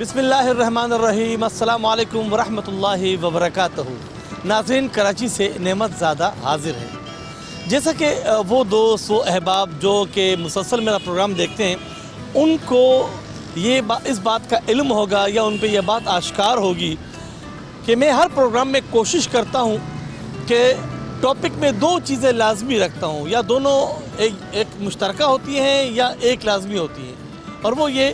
बिस्मिल्लाहिर्रहमानिर्रहीम अस्सलाम वालेकुम वरहमतुल्लाहि वबरकातुहू। नाज़रीन, कराची से नेमत ज़ादा हाजिर है। जैसा कि वो दोस्त वो अहबाब जो कि मुसलसल मेरा प्रोग्राम देखते हैं, उनको इस बात का इल्म होगा या उन पे ये बात आश्कार होगी कि मैं हर प्रोग्राम में कोशिश करता हूँ कि टॉपिक में दो चीज़ें लाजमी रखता हूँ, या दोनों एक मुश्तरका होती हैं या एक लाजमी होती हैं। और वो ये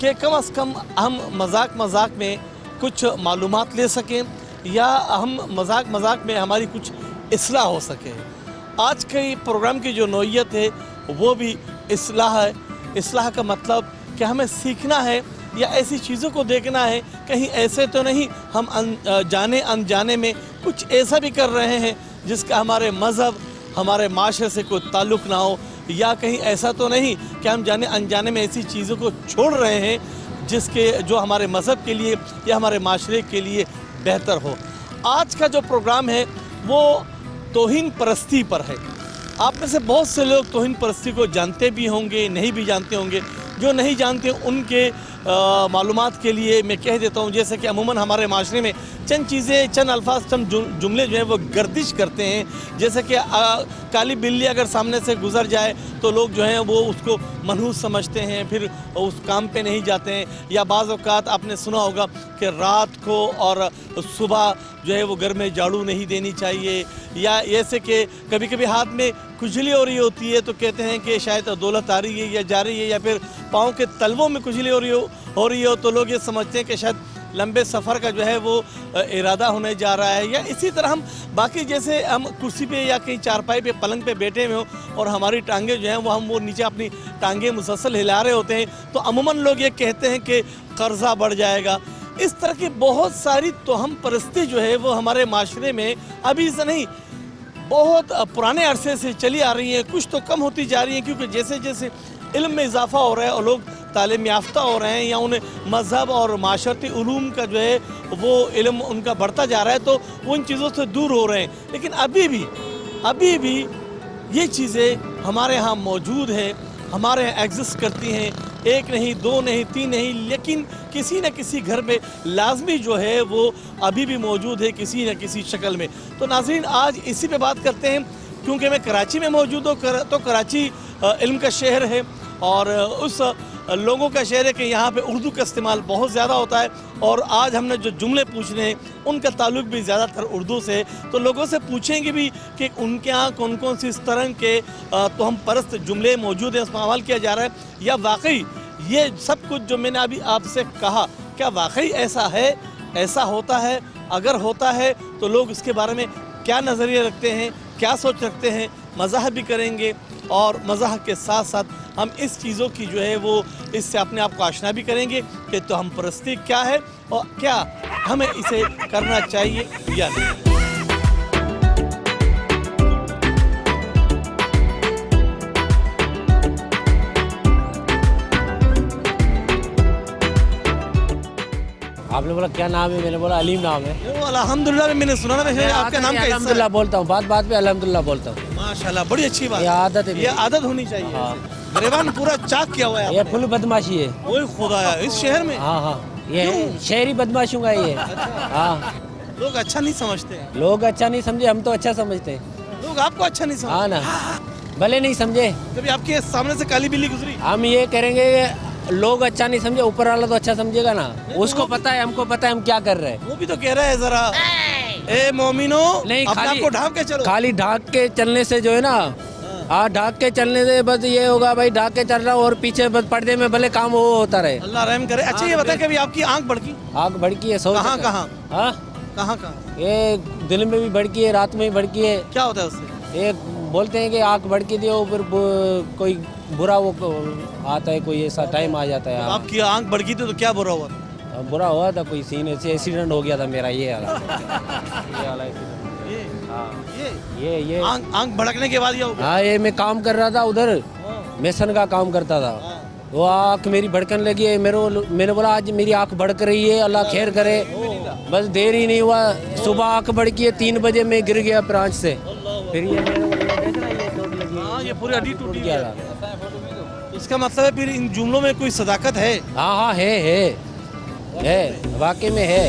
कि कम से कम हम मजाक में कुछ मालूमात ले सकें या हम मजाक में हमारी कुछ इस्लाह हो सके। आज के प्रोग्राम की जो नौइयत है वो भी इस्लाह है। इस्लाह का मतलब कि हमें सीखना है या ऐसी चीज़ों को देखना है, कहीं ऐसे तो नहीं हम जाने अनजाने में कुछ ऐसा भी कर रहे हैं जिसका हमारे मज़हब हमारे माशरे से कोई ताल्लुक़ ना हो, या कहीं ऐसा तो नहीं कि हम जाने अनजाने में ऐसी चीज़ों को छोड़ रहे हैं जो हमारे मज़हब के लिए या हमारे माशरे के लिए बेहतर हो। आज का जो प्रोग्राम है वो तौहीन परस्ती पर है। आप में से बहुत से लोग तौहीन परस्ती को जानते भी होंगे, नहीं भी जानते होंगे। जो नहीं जानते उनके मालूमात के लिए मैं कह देता हूँ, जैसे कि अमूमन हमारे माशरे में चंद चीज़ें, चंद अल्फाज, चंद जुमले जो हैं वो गर्दिश करते हैं। जैसे कि काली बिल्ली अगर सामने से गुजर जाए तो लोग जो हैं वो उसको मनहूस समझते हैं, फिर उस काम पे नहीं जाते हैं। या बाज़ औक़ात आपने सुना होगा कि रात को और सुबह जो है वो घर में झाड़ू नहीं देनी चाहिए। या ऐसे कि कभी कभी हाथ में खुजली हो रही होती है तो कहते हैं कि शायद दौलत आ रही है या जा रही है, या फिर पाँव के तलवों में खुजली हो रही हो तो लोग ये समझते हैं कि शायद लंबे सफ़र का जो है वो इरादा होने जा रहा है। या इसी तरह हम बाकी जैसे हम कुर्सी पे या कहीं चारपाई पे पलंग पे बैठे हुए हो और हमारी टांगें जो हैं वो नीचे अपनी टांगें मुसलसल हिला रहे होते हैं तो अमूमन लोग ये कहते हैं कि कर्जा बढ़ जाएगा। इस तरह की बहुत सारी तोहम परस्ती जो है वो हमारे माशरे में अभी से नहीं, बहुत पुराने अरसे से चली आ रही है। कुछ तो कम होती जा रही है क्योंकि जैसे जैसे इल्म में इजाफ़ा हो रहा है और लोग तालीम याफ्ता हो रहे हैं या उन्हें मज़हब और माशरती उलूम का जो है वो इल्म उनका बढ़ता जा रहा है तो वो इन चीज़ों से दूर हो रहे हैं। लेकिन अभी भी ये चीज़ें हमारे यहाँ मौजूद है, हमारे यहाँ एग्जिस्ट करती हैं। एक नहीं, दो नहीं, तीन नहीं, लेकिन किसी न किसी घर में लाजमी जो है वो अभी भी मौजूद है किसी न किसी शक्ल में। तो नाज़रीन, आज इसी पे बात करते हैं। क्योंकि मैं कराची में मौजूद हूँ तो कराची इल्म का शहर है और उस लोगों का शहर है कि यहाँ पे उर्दू का इस्तेमाल बहुत ज़्यादा होता है। और आज हमने जो जुमले पूछने हैं उनका ताल्लुक़ भी ज़्यादातर उर्दू से है। तो लोगों से पूछेंगे भी कि उनके यहाँ कौन कौन सी इस तरह के तो हम परस्त जुमले मौजूद हैं, इस्तेमाल किया जा रहा है, या वाकई ये सब कुछ जो मैंने अभी आपसे कहा क्या वाकई ऐसा है, ऐसा होता है? अगर होता है तो लोग इसके बारे में क्या नज़रिया रखते हैं, क्या सोच रखते हैं? मज़ाह भी करेंगे और मज़ाह के साथ साथ हम इस चीज़ों की जो है वो इससे अपने आप को आशना भी करेंगे कि तो हम परस्ती क्या है और क्या हमें इसे करना चाहिए या नहीं। आपने बोला क्या नाम है, मैंने बोला अलीम नाम है। अल्हम्दुलिल्लाह मैंने सुना ना, वैसे आपका नाम क्या है? अल्हम्दुलिल्लाह बोलता हूँ, बात पे अल्हम्दुलिल्लाह बोलता हूँ। माशाल्लाह, बड़ी अच्छी बात ये आदत है, ये आदत होनी चाहिए। हाँ। गरीबान पूरा चाक किया हुआ है ये फुल बदमाशी है। ओए खुदाया, इस शहर में? हाँ, ये शहरी बदमाशों का ये। हाँ, लोग अच्छा नहीं समझते। लोग अच्छा नहीं समझे, हम तो अच्छा समझते हैं। लोग आपको अच्छा नहीं समझते? हाँ ना, भले नहीं समझे। कभी आपके सामने से काली बिल्ली गुजरी? हम ये करेंगे लोग अच्छा नहीं समझे, ऊपर वाला तो अच्छा समझेगा ना। उसको पता है, हमको पता है हम क्या कर रहे हैं। वो भी तो कह रहा है जरा ए मोमिनो नहीं, अपने आप को ढांक के चलो। खाली ढाक के चलने से जो है ना, हाँ, ढाक के चलने से बस ये होगा भाई, ढाक के चल रहा हूँ और पीछे बस पर्दे में भले काम वो होता रहे। अल्लाह रहम करे। अच्छा ये बताएं, कभी आपकी आंख भड़की? आंख भड़की है। कहाँ कहाँ? हाँ, कहाँ कहाँ? ये दिन में भी भड़की है, रात में भी भड़की है। क्या होता है उससे? ये बोलते हैं कि आंख भड़की दियो, फिर कोई बुरा वो आता है, कोई ऐसा टाइम आ जाता है। आपकी आंख भड़की थी तो क्या बुरा हुआ? बुरा हुआ था, कोई सीने से एक्सीडेंट हो गया था मेरा। ये वाला ये आंख भड़कने के बाद ये हो गया? हाँ, ये मैं काम कर रहा था उधर, मेसन का काम करता था। वो आँख मेरी भड़कने लगी है। मैंने बोला आज मेरी आँख भड़क रही है, अल्लाह खैर करे। बस देर ही नहीं हुआ, सुबह आँख भड़की है, 3 बजे मैं गिर गया ब्रांच से। फिर ये ये पूरी हड्डी टूट गया था। इसका मतलब है फिर इन जुमलों में कोई सदाकत है? हाँ, है। है, वाकई में है।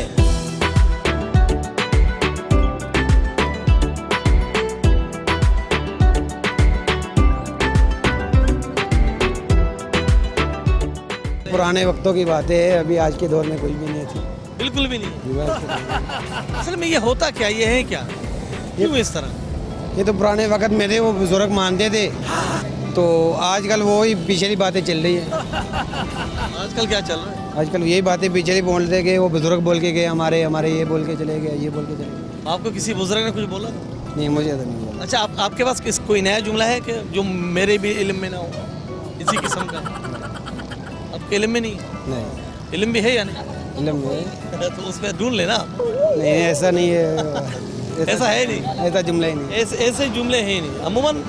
पुराने वक्तों की बातें है, अभी आज के दौर में कोई भी नहीं थी। बिल्कुल भी नहीं। ये असल में ये होता क्या, ये है क्या, क्यों इस तरह? तो पुराने वक्त में थे, वो बुजुर्ग मानते थे, तो आजकल वो ही पिछली बातें चल रही है। आजकल क्या चल रहा है? आजकल यही बातें पिछली बोलते गए, वो बुजुर्ग बोल के गए, हमारे ये बोल के चले गए, ये बोल के चले गए। आपको किसी बुजुर्ग ने कुछ बोला? नहीं, मुझे तो नहीं बोला। अच्छा, आपके पास कोई नया जुमला है कि जो मेरे भी इल्म में ना हो, इसी किस्म का? आपके इल्म में नहीं? नहीं, इल्म भी है या नहीं? इल्म में तो उसमें ढूंढ लेना। नहीं, ऐसा नहीं है। ऐसा है नहीं, ऐसा जुमला ही नहीं। ऐसे जुमले हैं ही नहीं। अमूमन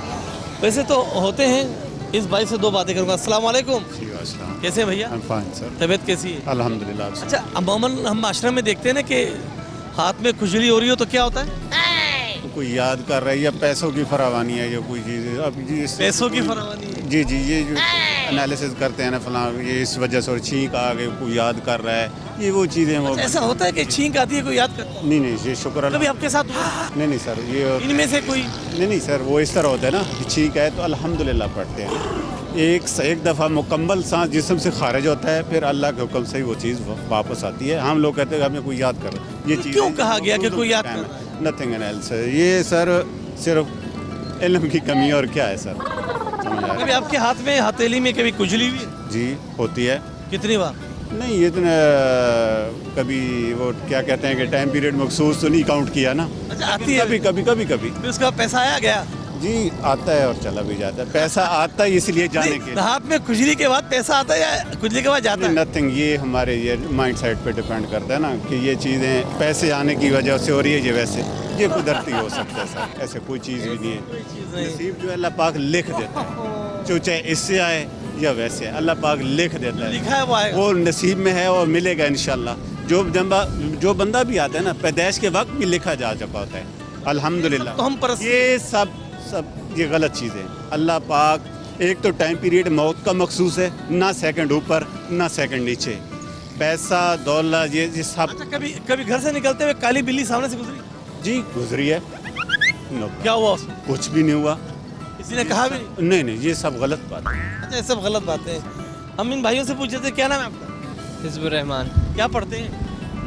वैसे तो होते हैं। इस भाई से दो बातें करूंगा। अस्सलाम वालेकुम। कैसे हैं भैया? फाइन सर, तबीयत कैसी है? अल्हम्दुलिल्लाह। अच्छा, अमूमन हम आश्रम में देखते हैं ना कि हाथ में खुजली हो रही हो तो क्या होता है? कोई याद कर रहा है या पैसों की फरावानी है या कोई चीज़ है। अब ये पैसों की फरावानी है। जी, ये जो एनालिसिस करते हैं ना फलां, ये इस वजह से और छींक आ गई, कोई याद कर रहा है, ये वो चीज़ें वो। ऐसा होता है कि छींक आती है, कोई याद करता है? नहीं, ये शुक्र कभी अल्लाह। आपके साथ हुआ? नहीं सर, ये इनमें से कोई? नहीं सर, वो इस तरह होता है ना कि छींक है तो अल्हम्दुलिल्लाह पढ़ते हैं। एक दफ़ा मुकम्मल सांस जिस्म से खारिज होता है, फिर अल्लाह के हुक्म से ही वो चीज़ वापस आती है। हम लोग कहते हैं हमें कोई याद कर, ये चीज़ क्यों कहा गया कि कोई याद कर? Nothing else. ये सर सिर्फ इल्म की कमी और क्या है सर, समझ आ कभी रहा है? आपके हाथ में हथेली में कभी खुजली हुई? जी होती है। कितनी बार? नहीं, ये इतना कभी वो क्या कहते हैं कि टाइम पीरियड मखसूस तो नहीं काउंट किया ना। अच्छा, आती है? कभी फिर उसका पैसा आया गया? जी आता है और चला भी जाता है। पैसा आता है इसलिए जाने के नहीं, हाथ में खुजली के बाद पैसा आता है या खुजली के बाद जाता है? नथिंग, ये हमारे ये माइंड सेट पे डिपेंड करता है ना कि ये चीज़ें पैसे आने की वजह से हो रही है। ये वैसे ये कुदरती हो सकता है सर, ऐसे कोई चीज़ भी नहीं है। नसीब जो अल्लाह पाक लिख देता है, जो चाहे इससे आए या वैसे आए, अल्लाह पाक लिख देता है। लिखा है वो आएगा। वो नसीब में है और मिलेगा इंशाल्लाह। जो बंदा भी आता है ना, पैदाइश के वक्त भी लिखा जा चुका होता है अल्हम्दुलिल्लाह। तो हम ये सब ये गलत चीज़ें। अल्लाह पाक एक तो टाइम पीरियड मौत का मखसूस है, ना सेकंड ऊपर ना सेकंड नीचे। पैसा दौलत ये सब। अच्छा, कभी घर से निकलते हुए काली बिल्ली सामने से गुजरी? जी गुजरी है। क्या हुआ उसमें? कुछ भी नहीं हुआ, किसी ने कहा भी नहीं? नहीं, ये सब गलत बात है। अच्छा, ये सब गलत बातें हैं। हम इन भाइयों से पूछ रहे थे, क्या नाम है आपका? हिज़्बुर रहमान। क्या पढ़ते हैं?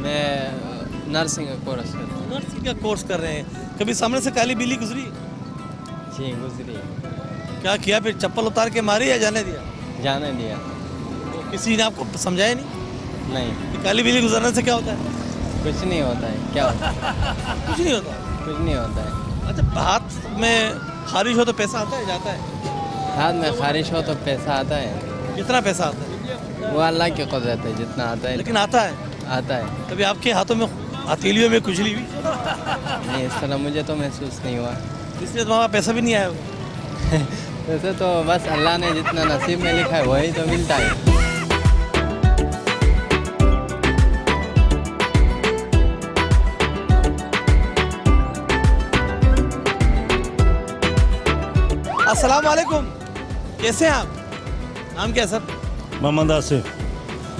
मैं नर्सिंग का कोर्स करता हूँ। नर्सिंग का कोर्स कर रहे हैं। कभी सामने से काली बिल्ली गुजरी? जी गुजरी, क्या किया फिर? चप्पल उतार के मारी या जाने दिया? जाने दिया। तो किसी ने आपको समझाया नहीं नहीं, कि काली बिल्ली गुजरने से क्या होता है? कुछ नहीं होता है। क्या होता है? कुछ नहीं होता। कुछ नहीं होता है। अच्छा, हाथ में खारिश हो तो पैसा आता है जाता है? हाथ में खारिश हो तो पैसा आता है। कितना पैसा आता है? वो अल्लाह की कुदरत है, जितना आता है लेकिन आता है। आता है। कभी आपके हाथों में हथेलियों में खुजली हुई? नहीं, इस तरह मुझे तो महसूस नहीं हुआ। इसलिए तुम्हारा पैसा भी नहीं आया होगा। वैसे तो बस अल्लाह ने जितना नसीब में लिखा है वही तो मिलता है। अस्सलाम वालेकुम। कैसे हैं आप? नाम क्या है सर? मोहम्मद आसिफ।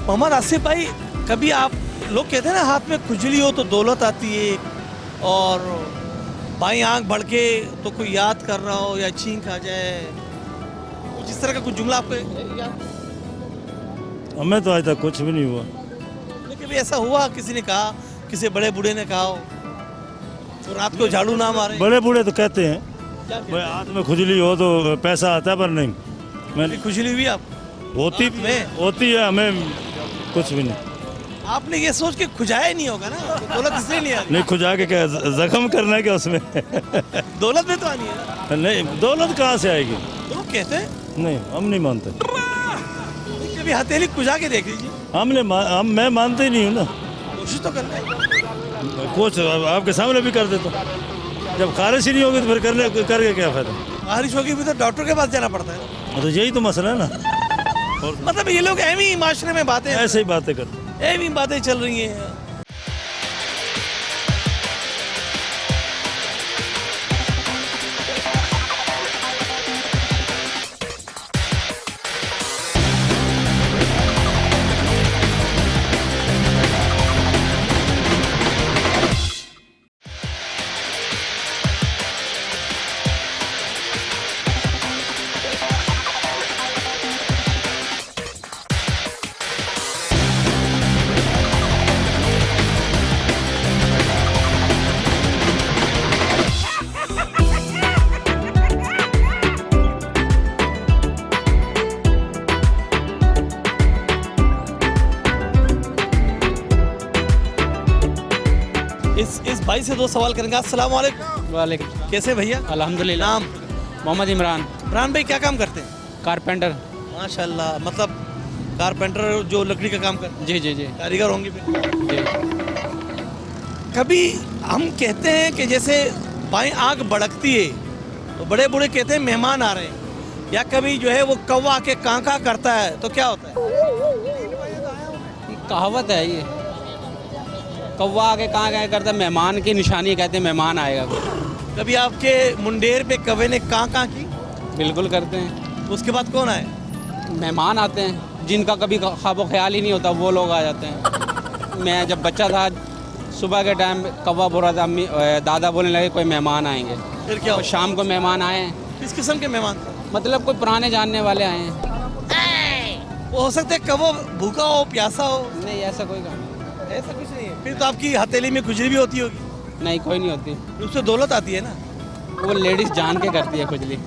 मोहम्मद आसिफ भाई, कभी आप लोग कहते हैं ना हाथ में खुजली हो तो दौलत आती है, और बाई आंख भड़के तो कोई याद कर रहा हो या छींक आ जाए, कुछ इस तरह का कुछ जुमला आपको याद? हमें तो आज तक कुछ भी नहीं हुआ। नहीं, कभी ऐसा हुआ किसी ने कहा, किसी बड़े बूढ़े ने कहा हो तो रात को झाड़ू ना मारे? बड़े बूढ़े तो कहते हैं क्या कहते भाई हाथ में खुजली हो तो पैसा आता है, पर नहीं हैं? मैंने खुजली हुई आप? होती हाथ में? होती है, हमें कुछ भी नहीं। आपने ये सोच के खुजाया ही नहीं होगा ना, तो दौलत इसलिए नहीं आ रही। नहीं खुजा के क्या जख्म करना है क्या उसमें? दौलत में तो आनी है ना। नहीं, दौलत कहाँ से आएगी? तो लोग कहते हैं। नहीं, हम नहीं मानते। कभी हथेली खुजा के देख लीजिए। मैं मानते ही नहीं हूँ ना। कोशिश तो करना है। कुछ आपके सामने भी कर देता हूँ। जब खारिश ही नहीं होगी तो फिर करके क्या फायदा? बारिश होगी भी तो डॉक्टर के पास जाना पड़ता है। तो यही तो मसला है ना। और मतलब ये लोग ऐवी ही माशरे में बातें, ऐसे ही बातें करते। ऐवी बातें चल रही हैं। इस भाई से दो सवाल करेंगे। अस्सलाम वालेकुम। वालेकुम कैसे भैया? अल्हम्दुलिल्लाह। नाम? मोहम्मद इमरान, इमरान भाई क्या काम करते हैं? कारपेंटर। माशाल्लाह, मतलब कारपेंटर जो लकड़ी का काम करते जी जी जी हैं, कारीगर होंगे फिर। जी। कभी हम कहते हैं कि जैसे बाएं आंख भड़कती है तो बड़े बूढ़े कहते हैं मेहमान आ रहे हैं, या कभी जो है वो कौवा के कांका करता है तो क्या होता है? ये कहावत है ये, कौवा आके कहाँ क्या करता है, मेहमान की निशानी कहते हैं, मेहमान आएगा कोई। कभी आपके मुंडेर पे कौवे ने कांका की? बिल्कुल करते हैं। उसके बाद कौन आए? मेहमान आते हैं जिनका कभी ख्वाबो ख्याल ही नहीं होता, वो लोग आ जाते हैं। मैं जब बच्चा था, सुबह के टाइम कौवा बोल रहा था, अम्मी दादा बोलने लगे कोई मेहमान आएंगे। फिर क्या और हुआ? शाम को मेहमान आए, किस किस्म के मेहमान? मतलब कोई पुराने जानने वाले आए हैं। वो हो सकता है कौवा भूखा हो, प्यासा हो। नहीं, ऐसा कोई काम नहीं। ऐसा कुछ नहीं है। फिर तो आपकी हथेली में खुजली भी होती होगी। नहीं, कोई नहीं होती। उससे दौलत आती है ना। वो लेडीज जान के करती है खुजली।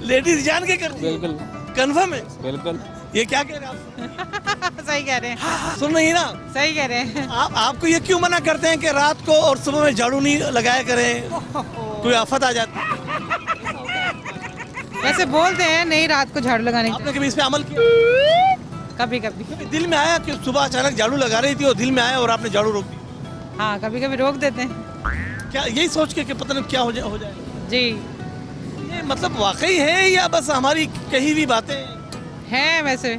लेडीज जान के करती है? बिल्कुल कंफर्म है? बिल्कुल। ये क्या कह रहे हैं आप? सही कह रहे हैं, सुन रही ना सही कह रहे हैं। आपको ये क्यों मना करते हैं कि रात को और सुबह में झाड़ू नहीं लगाया करें, कोई आफत आ जाती है? वैसे बोलते हैं नहीं रात को झाड़ू लगाने की। आपने कभी इस पे अमल किया? कभी कभी कभी दिल में आया कि सुबह अचानक झाड़ू लगा रही थी और दिल में आया और आपने झाड़ू रोक दी? हाँ, कभी कभी रोक देते हैं। क्या यही सोच के कि पता नहीं क्या हो जाएगा? जी ये मतलब वाकई है या बस हमारी कही हुई बातें हैं? है वैसे।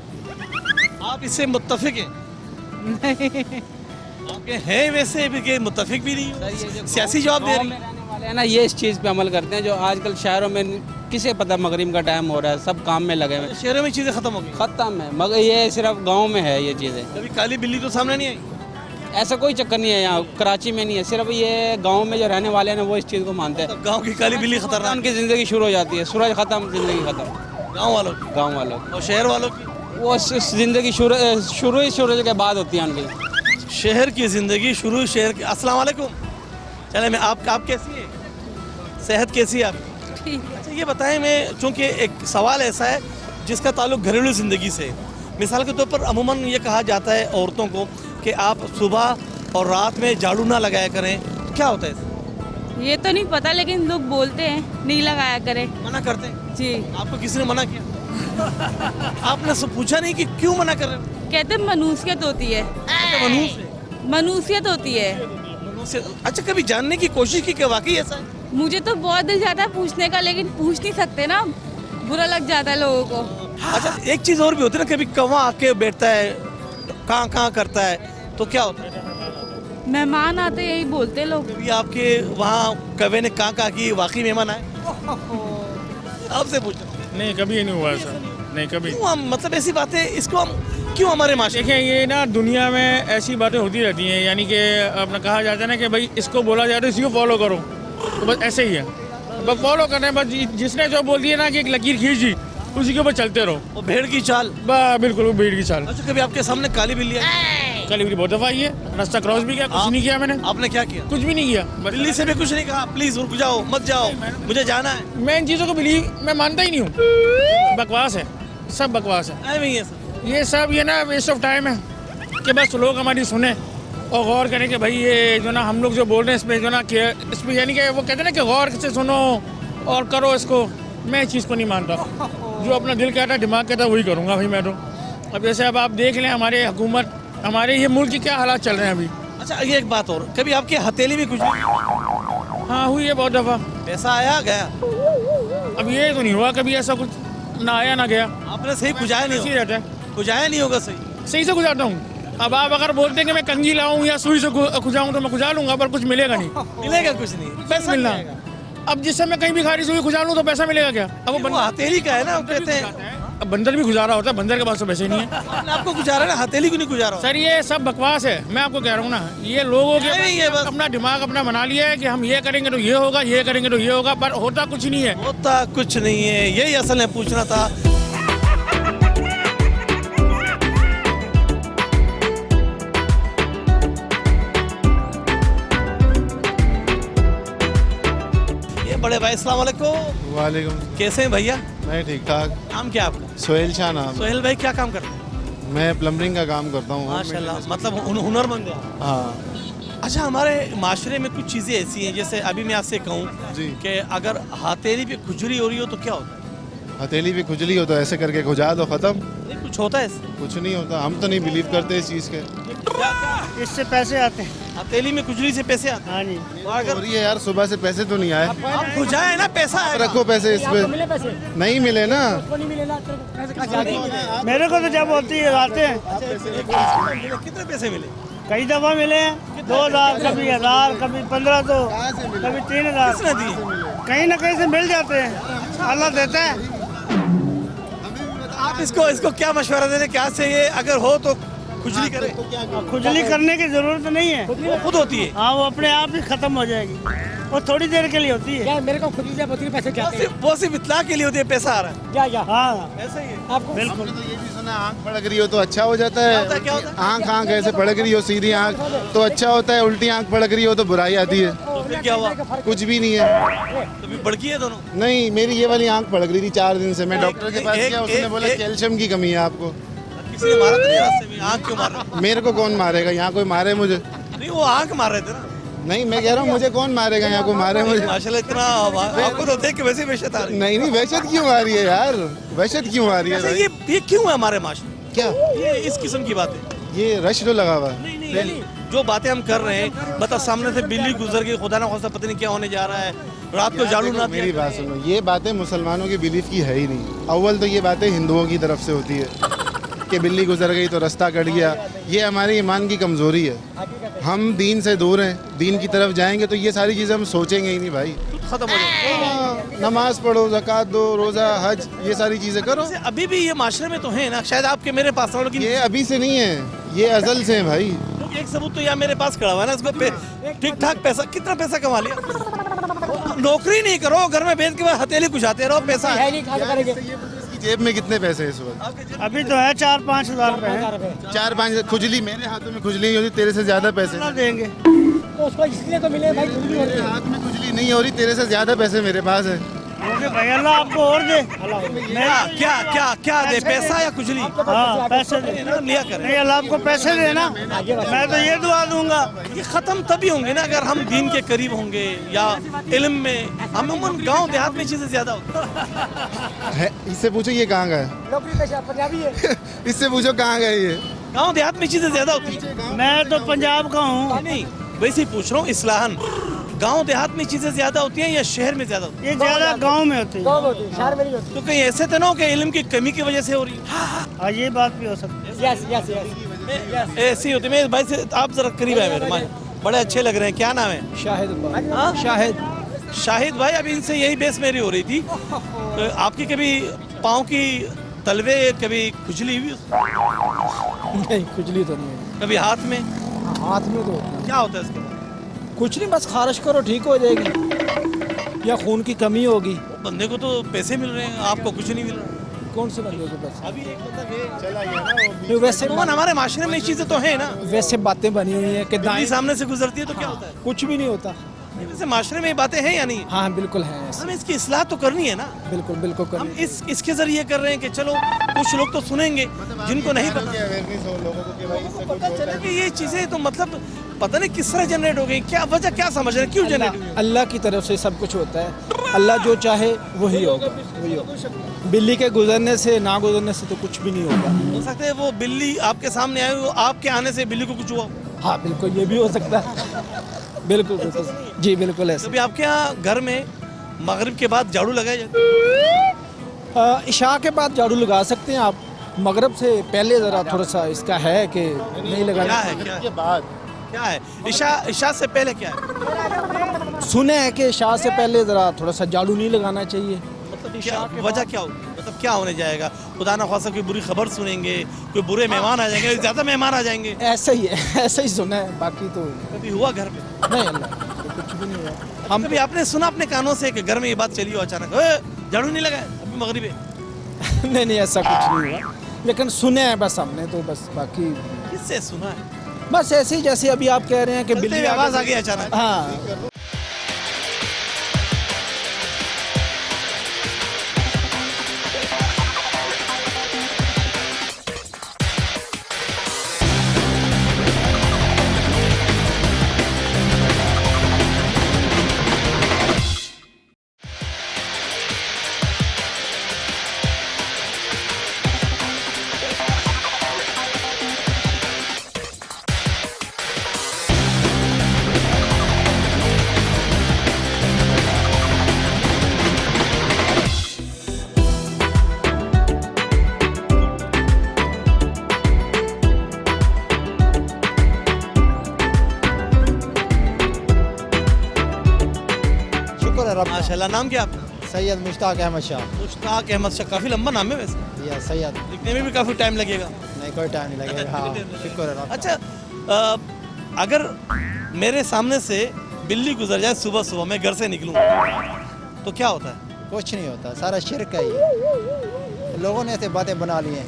आप इससे मुत्तफिक हैं? नहीं, आपके हैं वैसे भी कि मुत्तफिक भी नहीं हो? सियासी जवाब दे गाँव रही में है। रहने वाले हैं ना, ये इस चीज़ पे अमल करते हैं। जो आजकल शहरों में किसे पता मगरिब का टाइम हो रहा है, सब काम में लगे हुए। शहरों में चीजें खत्म हो गई। खत्म है, मगर ये सिर्फ गांव में है ये चीज़ें। कभी काली बिल्ली तो सामने नहीं आई? ऐसा कोई चक्कर नहीं है यहाँ कराची में, नहीं है। सिर्फ ये गांव में जो रहने वाले हैं ना, वो इस चीज़ को मानते हैं। तब गांव की काली बिल्ली खतरनाक? उनकी ज़िंदगी शुरू हो जाती है, सूरज ख़त्म, ज़िंदगी ख़त्म। गांव वालों की गाँव वालों की और शहर वालों की? वो ज़िंदगी शुरू ही सूरज के बाद होती है उनकी। शहर की ज़िंदगी शुरू शहर की। अस्सलाम वालेकुम। चले मैं आप कैसी है? सेहत कैसी है आपकी? अच्छा ये बताएं, मैं चूँकि एक सवाल ऐसा है जिसका ताल्लुक घरेलू ज़िंदगी से है। मिसाल के तौर पर अमूमन ये कहा जाता है औरतों को कि आप सुबह और रात में झाड़ू ना लगाया करें, क्या होता है इससे? ये तो नहीं पता, लेकिन लोग बोलते हैं नहीं लगाया करें। मना करते हैं? जी, आपको किसी ने मना किया? आपने सब पूछा नहीं कि क्यों मना कर रहे हो? कहते हैं मनुष्यत होती है। मनहूस है? मनुष्यत होती है। अच्छा कभी जानने की कोशिश की कि वाकई ऐसा है? मुझे तो बहुत दिल जाता है पूछने का, लेकिन पूछ नहीं सकते ना, बुरा लग जाता है लोगों को। अच्छा एक चीज़ और भी होती है ना, कभी कौवा आके बैठता है, कहाँ करता है, तो क्या होता है? मेहमान आते यही बोलते लोग। कभी आपके वहाँ कौवे ने कहाँ की वाकई मेहमान आए? आपसे पूछ रहा हूँ। नहीं, कभी ये नहीं हुआ ऐसा। नहीं कभी। क्यों हम मतलब ऐसी बातें इसको हम क्यों हमारे माशरे? देखिए, ये ना दुनिया में ऐसी बातें होती रहती हैं, यानी कि अपना कहा जाता है ना कि भाई इसको बोला जाता है इसी को फॉलो करो, तो बस ऐसे ही है। बस फॉलो करना है, बस जिसने जो बोल दिया ना कि एक लकीर खींच दी, उसी के ऊपर चलते रहो। वो भेड़ की चाल। बिल्कुल, वो भीड़ की चाल। अच्छा कभी आपके सामने काली बिल्ली आई? कल भी बहुत दफ़ा आई है, रास्ता क्रॉस भी किया, कुछ नहीं किया मैंने। आपने क्या किया? कुछ भी नहीं किया। बिल्ली से भी कुछ नहीं कहा प्लीज रुक जाओ, मत जाओ, मुझे जाना है? मैं इन चीज़ों को मैं मानता ही नहीं हूँ। बकवास है, सब बकवास है। नहीं है सर, ये सब ये ना वेस्ट ऑफ टाइम है कि बस लोग हमारी सुने और गौर करें कि भाई ये जो ना हम लोग जो बोल रहे हैं इसमें जो ना कि इसमें यानी कि वो कहते हैं ना कि गौर से सुनो और करो इसको। मैं इस चीज़ को नहीं मानता। जो अपना दिल कहता है, दिमाग कहता है, वही करूँगा भाई मैं तो। अब जैसे अब आप देख लें हमारे हुकूमत, हमारे ये मुल्क के क्या हालात चल रहे हैं अभी। अच्छा ये एक बात और, कभी आपके हथेली में कुछ हाँ हुई है बहुत दफ़ा। पैसा आया गया? अब ये तो नहीं हुआ कभी ऐसा कुछ, ना आया ना गया। आपने सही खुजाया नहीं ऐसे ही होगा? रहता है, खुजाया नहीं होगा सही? सही से गुजारता हूँ। अब आप अगर बोलते हैं कि मैं कंघी लाऊं या सुई से खुजाऊं तो मैं खुजा लूंगा, पर कुछ मिलेगा नहीं। मिलेगा कुछ नहीं, पैसा मिलना। मिलेगा। अब जिससे मैं कहीं भी खारी सुई खुजा लूं तो पैसा मिलेगा क्या? अब वो हथेली का है ना, वो कहते हैं। अब बंदर भी गुजारा होता है, बंदर के पास तो पैसे नहीं है। आपने आपको गुजारा ना, हथेली को नहीं गुजारा। सर ये सब बकवास है, मैं आपको कह रहा हूँ ना, ये लोगों नहीं, ये के बस- अपना दिमाग अपना बना लिया है कि हम ये करेंगे तो ये होगा, ये करेंगे तो ये होगा, पर होता कुछ नहीं है। होता कुछ नहीं है, यही असल में पूछना था। ये बड़े भाई अस्सलाम वालेकुम। वालेकुम। कैसे हैं भैया? मैं ठीक ठाक। नाम क्या आपका? सोहेल शाह नाम। सोहेल भाई क्या काम करते हैं? मैं प्लम्बरिंग का काम करता हूँ। माशाल्लाह, मतलब हुनरमंद है। हाँ अच्छा, हमारे माशरे में कुछ चीज़ें ऐसी हैं, जैसे अभी मैं आपसे कहूँ जी। कि अगर हथेली पे खुजली हो रही हो तो क्या होता है? हथेली पे खुजली हो तो ऐसे करके खुजा दो, ख़त्म। नहीं, कुछ होता है इससे? कुछ नहीं होता, हम तो नहीं बिलीव करते इस चीज़ के। इससे पैसे आते हैं। हथेली में खुजली से पैसे आते हैं? हाँ जी। तो अगर हो रही है यार, सुबह से पैसे तो नहीं आए। आप खुजाए ना, पैसा आएगा। रखो पैसे इस पे, नहीं मिले ना। मेरे को तो जब होती है आते हैं, कितने पैसे मिले? कई दफा मिले हैं, 2000, कभी 1000, कभी 1500, कभी 3000। किसने दिए? कहीं ना कहीं से मिल जाते हैं, अल्लाह देता है। आप इसको क्या मशवरा देने, क्या चाहिए? अगर हो तो खुजली करे। खुजली करने की जरूरत नहीं है, वो खुद होती है। हाँ वो अपने आप ही खत्म हो जाएगी, वो थोड़ी देर के लिए होती है। मेरे को खुजली जब होती है पैसे क्या वो सिर्फ इतला के लिए होती है, पैसा आ रहा है। हाँ ऐसा ही है। आपको बिल्कुल। तो ये भी सुना, आँख फड़क रही हो तो अच्छा हो जाता है। क्या होता है? आँख ऐसे फड़क रही हो, सीधी आँख तो अच्छा होता है, उल्टी आँख फड़क रही हो तो बुराई आती है। तो फिर क्या हुआ? कुछ भी नहीं है। तो भी बढ़की है दोनों। नहीं, मेरी ये वाली आँख फड़क रही थी 4 दिन से। मैं डॉक्टर के पास एक- गया, उसने एक- बोला एक- कैल्शियम की कमी है आपको। किसी ने मारा तो नहीं रास्ते में? आँख क्यों मार रहे? मेरे को कौन मारेगा, यहाँ कोई मारे मुझे? नहीं, वो आँख मार रहे थे ना। नहीं, मैं कह रहा हूँ मुझे कौन मारेगा, यहाँ को मारे मुझे। माशाल्लाह, इतना आपको तो देख के वैसे वहशत आ रही है। नहीं, वहशत क्यों आ रही है यार, वहशत क्यों आ रही अच्छा, है? ये क्यों है हमारे माशरे? क्या ये इस किस्म की बात है? ये रश तो लगा हुआ है। नहीं, जो बातें हम कर रहे हैं, मतलब सामने से बिल्ली गुजर गई, खुदा ना खास्ता पता नहीं क्या होने जा रहा है, रात को झाड़ू ना मेरी बात सुनो, ये बातें मुसलमानों की बिलीफ की है ही नहीं। अव्वल तो ये बातें हिंदुओं की तरफ से होती है कि बिल्ली गुजर गई तो रास्ता कट गया। ये हमारी ईमान की कमज़ोरी है। हम दीन से दूर हैं, दीन की तरफ जाएंगे तो ये सारी चीज़ें हम सोचेंगे ही नहीं भाई। खत्म हो जाए। नमाज पढ़ो, ज़कात दो, रोज़ा, हज, ये सारी चीज़ें करो। अभी भी ये माशरे में तो है ना, शायद आपके मेरे पास ना, लेकिन ये अभी से नहीं है, ये अजल से है भाई। एक सबूत तो यहाँ मेरे पास खड़ा हुआ है ना, इसको ठीक ठाक पैसा, कितना पैसा कमा लिया। नौकरी नहीं करो, घर में बैठ के बाद हथेली कुछाते रहो, पैसा है। इसकी जेब में कितने पैसे हैं इस वक्त? अभी तो है 4-5 हजार रुपए हैं। 4-5 खुजली, मेरे हाथों में खुजली नहीं होती, तेरे से ज्यादा पैसे। अल्लाह देंगे तो उसको इसलिए तो मिले भाई, खुजली होती मेरे हाथ में खुजली नहीं हो रही, तेरे से ज्यादा पैसे मेरे पास है। ओके भाई, अल्लाह आपको और दे। क्या दे, पैसा या खुजली? हाँ पैसे दे। लिया करें। नहीं, अल्लाह आपको पैसे देना, मैं तो ये दुआ दूंगा। ये खत्म तभी होंगे ना अगर हम दीन के करीब होंगे, या इल्म में। अमूमन गांव देहात में चीजें ज्यादा होती है। इससे पूछो ये कहाँ गए, नौकरी पेशा पंजाबी है। इससे पूछो कहाँ गए ये। गांव देहात में चीजें ज्यादा होती है। मैं तो पंजाब का हूँ। नहीं, वैसे ही पूछ रहा हूँ, इस्लाहन गांव देहात में चीजें ज्यादा होती हैं या शहर में ज्यादा होती ये ज्यादा गांव में होती है। गाँव होती है, शहर में नहीं होती। है? तो कहीं ऐसे तो ना हो कि इल्म की कमी की वजह से हो रही है? हाँ ये बात भी हो सकती है। Yes yes yes. ऐसी होती है। मैं भाई से आप जरा करीब है मेरे माँ, बड़े अच्छे लग रहे हैं। क्या नाम है? शाहिद। हाँ? शाहिद। शाहिद भाई, अभी इनसे यही बेस मेरी हो रही थी। तो आपकी कभी पाँव की तलवे, कभी खुजली हुई? नहीं, खुजली तो नहीं है। कभी हाथ में? हाथ में तो क्या होता है इसके बाद? कुछ नहीं, बस खारिश करो ठीक हो जाएगी, या खून की कमी होगी। बंदे को तो पैसे मिल रहे हैं, आपको कुछ नहीं मिल रहा। कौन से बंदे को पैसे? अभी एक मतलब चला गया ना तो वैसे हमारे माशरे में ये चीजें तो है ना। वैसे बातें बनी हुई हैं कि बिल्ली दाएं सामने से गुजरती है तो क्या होता है? कुछ भी नहीं होता। वैसे माशरे में ये बातें हैं या नहीं? हाँ बिल्कुल है ऐसे। हमें इसकी इस्लाह तो करनी है ना। बिल्कुल बिल्कुल हम करें। इसके जरिए कर रहे हैं कि चलो कुछ लोग तो सुनेंगे जिनको नहीं पता। अवेयरनेस हो लोगों को कि भाई इससे कुछ पता चले कि ये चीजें तो मतलब पता नहीं किस तरह जनरेट हो गई, क्या वजह, क्या समझ रहे हैं, क्यों जनरेट हुई? अल्लाह की तरफ से सब कुछ होता है। अल्लाह जो चाहे वही होगा, वही होगा। बिल्ली के गुजरने से, ना गुजरने से तो कुछ भी नहीं होगा। हो सकता है वो बिल्ली आपके सामने आई हो, आपके आने से बिल्ली को कुछ हुआ हो। हाँ बिल्कुल, ये भी हो सकता है। बिल्कुल बिल्कुल जी, बिल्कुल ऐसे। कभी आपके यहाँ घर में मगरिब के बाद झाड़ू लगाया जाता है? इशा के बाद झाड़ू लगा सकते हैं आप, मगरब से पहले ज़रा थोड़ा सा इसका है कि नहीं क्या लगाना। है, क्या है? के बाद क्या है? इशा से पहले क्या है? सुने हैं कि इशा से पहले ज़रा थोड़ा सा झाड़ू नहीं लगाना चाहिए। मतलब क्या वजह क्या होगी? मतलब क्या होने जाएगा? खुदा ना खासा कोई बुरी खबर सुनेंगे, कोई बुरे मेहमान आ जाएंगे, ज्यादा मेहमान आ जाएंगे। ऐसा ही है, ऐसा ही सुना है, बाकी तो कभी हुआ घर पे? नहीं। अल्लाह कुछ भी नहीं हुआ। हम कभी आपने सुना अपने कानों से कि घर में ये बात चली हो अचानक, झाड़ू नहीं लगाया अभी मगरिब है? नहीं ऐसा कुछ नहीं हुआ, लेकिन सुने हैं बस हमने, तो बस बाकी किससे सुना है? बस ऐसे ही जैसे अभी आप कह रहे हैं कि चलते बिल्ली हुए आवाज आ गई अचानक। हाँ है रब का। माशाल्लाह। नाम क्या आपका? सैयद मुश्ताक अहमद शाह। मुश्ताक अहमद शाह, काफ़ी लंबा नाम है वैसे, या सैयद। लिखने में भी काफ़ी टाइम लगेगा। नहीं कोई टाइम नहीं लगेगा। हाँ शुक्र है रब का। अच्छा, अगर मेरे सामने से बिल्ली गुजर जाए सुबह सुबह, मैं घर से निकलूँ तो क्या होता है? कुछ नहीं होता, सारा शिरक है ये। लोगों ने ऐसे बातें बना ली हैं।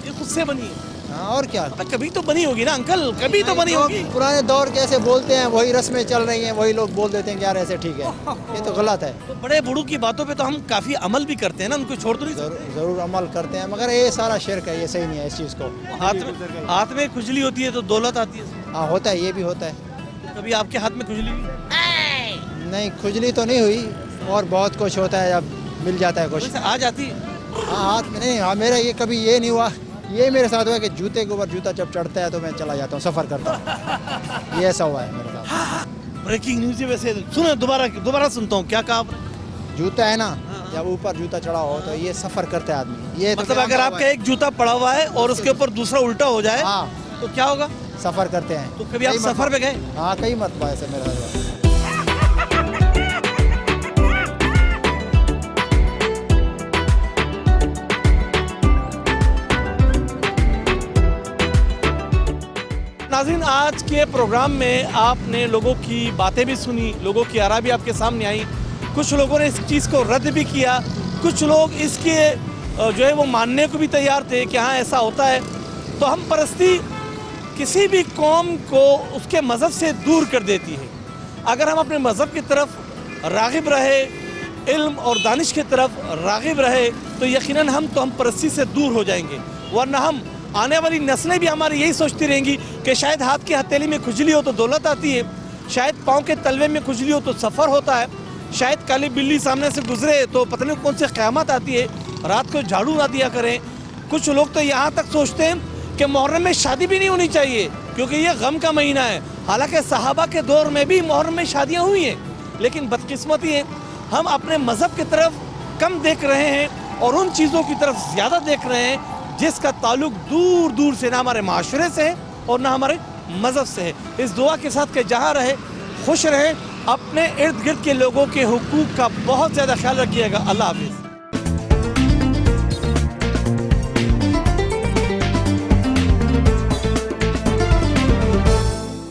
ये खुद से बनी है? हाँ और क्या। अबे कभी तो बनी होगी ना अंकल, कभी तो बनी होगी। पुराने दौर के ऐसे बोलते हैं, वही रस्में चल रही हैं, वही लोग बोल देते हैं कि यार ऐसे ठीक है। ये तो गलत है। तो बड़े बूढ़ों की बातों पे तो हम काफ़ी अमल भी करते हैं ना, उनको छोड़ तो नहीं सकते। जरूर अमल करते हैं, मगर ये सारा शिरक है, ये सही नहीं है इस चीज़ को। हाथ में खुजली होती है तो दौलत आती है। हाँ होता है, ये भी होता है। तो कभी आपके हाथ में खुजली हुई? नहीं खुजली तो नहीं हुई, और बहुत कुछ होता है जब मिल जाता है कुछ। वैसे आ जाती है? हाँ हाथ में नहीं। हाँ मेरा ये कभी ये नहीं हुआ। ये मेरे साथ हुआ कि जूते के ऊपर जूता जब चढ़ता है तो मैं चला जाता हूँ, सफ़र करता हूँ। ये ऐसा हुआ है मेरे साथ। ब्रेकिंग न्यूज़ है वैसे, सुनो दोबारा सुनता हूँ, क्या कहा आपने? जूता है ना, जब ऊपर जूता चढ़ा हो तो ये सफ़र करता है आदमी। ये मतलब अगर आपका एक जूता पड़ा हुआ है और उसके ऊपर दूसरा उल्टा हो जाए हाँ तो क्या होगा? सफ़र करते हैं। तो कभी आप सफ़र पे गए? हाँ कई मरतबा ऐसे मेरे साथ हुआ। नाज़रीन, आज के प्रोग्राम में आपने लोगों की बातें भी सुनी, लोगों की आरा भी आपके सामने आई। कुछ लोगों ने इस चीज़ को रद्द भी किया, कुछ लोग इसके जो है वो मानने को भी तैयार थे कि हाँ ऐसा होता है। तो हम परस्ती किसी भी कौम को उसके मज़हब से दूर कर देती है। अगर हम अपने मज़हब की तरफ राग़िब रहे, इल्म और दानिश की तरफ राग़िब रहे, तो यकीनन हम परस्ती से दूर हो जाएंगे। वरना हम आने वाली नस्लें भी हमारी यही सोचती रहेंगी कि शायद हाथ की हथेली में खुजली हो तो दौलत आती है, शायद पाँव के तलवे में खुजली हो तो सफ़र होता है, शायद काली बिल्ली सामने से गुजरे तो पता नहीं कौन सी क़यामत आती है, रात को झाड़ू ना दिया करें। कुछ लोग तो यहाँ तक सोचते हैं कि मुहर्रम में शादी भी नहीं होनी चाहिए क्योंकि ये गम का महीना है। हालांकि सहाबा के दौर में भी मुहर्रम में शादियाँ हुई हैं, लेकिन बदकिस्मती है हम अपने मज़हब की तरफ कम देख रहे हैं और उन चीज़ों की तरफ ज़्यादा देख रहे हैं जिसका ताल्लुक दूर दूर से ना हमारे माशरे से है और ना हमारे मज़हब से है। इस दुआ के साथ कि जहाँ रहे खुश रहें, अपने इर्द गिर्द के लोगों के हुकूक का बहुत ज़्यादा ख्याल रखिएगा। अल्लाह हाफिज़।